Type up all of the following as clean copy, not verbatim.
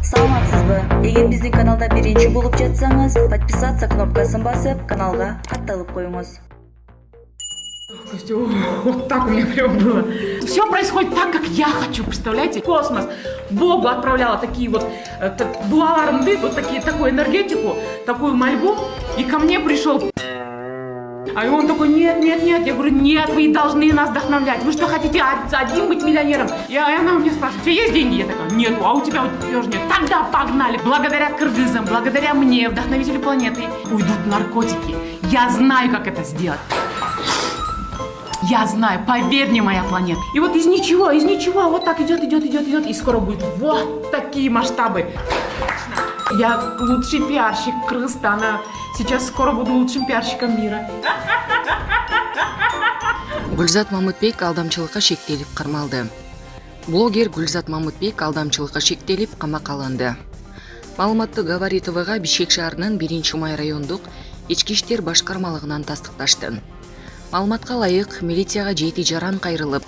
Саламатсызбы? Эгер биздин каналда биринчи болуп жатсаңыз, подписаться кнопкасын басып, каналга катталып коюңуз. Вот так у меня прям было. Все происходит так, как я хочу, представляете? Космос. Богу отправляла такие вот дуаларымды, вот такую энергетику, такую мольбу, и ко мне пришел. А он такой: нет, нет, нет. Я говорю: нет, вы должны нас вдохновлять. Вы что, хотите один быть миллионером? И она у меня спрашивает: у тебя есть деньги? Я такая: нету. А у тебя вот тоже нет. Тогда погнали. Благодаря кыргызам, благодаря мне, вдохновителю планеты, уйдут наркотики. Я знаю, как это сделать. Я знаю, поверь мне, моя планета. И вот из ничего, вот так идет, и скоро будет вот такие масштабы. Я лучший пиарщик Кыргызстана. Сейчас скоро буду лучшим пиарщиком мира. Гүлзат Мамытбек алдамчылыкка шектелип кармалды. Блогер Гүлзат Мамытбек алдамчылыкка шектелип камакка алынды. Маалыматты Гавари ТВга Бишкек шаарынын 1-май райондук ички иштер башкармалыгынан тастыкташты. Маалыматка ылайык, милицияга 7 жаран кайрылып,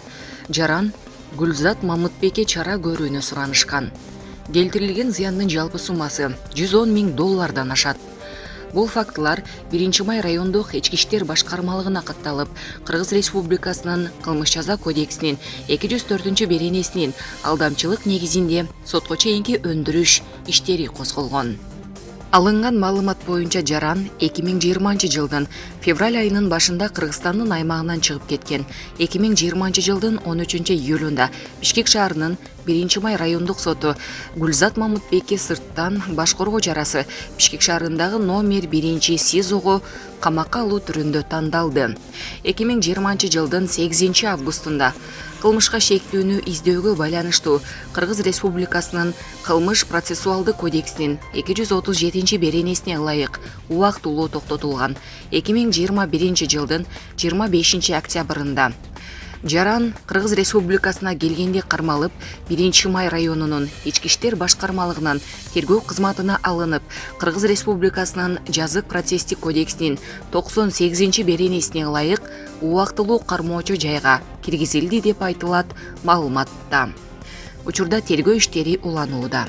жаран Гүлзат Мамытбекке чара көрүүнү суранышкан. Келтирилген зыяндын жалпы суммасы $110 000 ашат. Бул фактылар 1-май райондук ички иштер башкармалыгына катталып, Кыргыз Республикасынын кылмыш жаза кодексинин 204-беренесинин алдамчылык негизинде сотко чейинки өндүрүш иштери козголгон. Алынган маалымат боюнча жаран 2020 жылдын февраль айынын башында Кыргызстандын аймагынан чыгып кеткен. 2020 жылдын 13 июлунда Бишкек шаарынын 1-май райондук соту Гүлзат Мамытбекке сырттан башкаруу чарасы Бишкек шаарындагы номер 1 СИЗОго камакка алуу түрүндө тандалды. 2020 жылдын 8 августунда кылмышка шектүүнү издөөгө байланыштуу Кыргыз Республикасынын кылмыш процессуалдык кодексинин 237-беренесине ылайык убактылуу токтотулган. 2021 жылдын 25 октябрында жаран Кыргыз Республикасына келгенде кармалып, 1-май районунун ички иштер башкармалыгынан тергөө кызматына алынып, Кыргыз Республикасынын жазык процесстик кодексинин 98-беренесине ылайык убактылуу кармоочу жайга киргизилди деп айтылат маалыматта. Учурда тергөө иштери уланууда.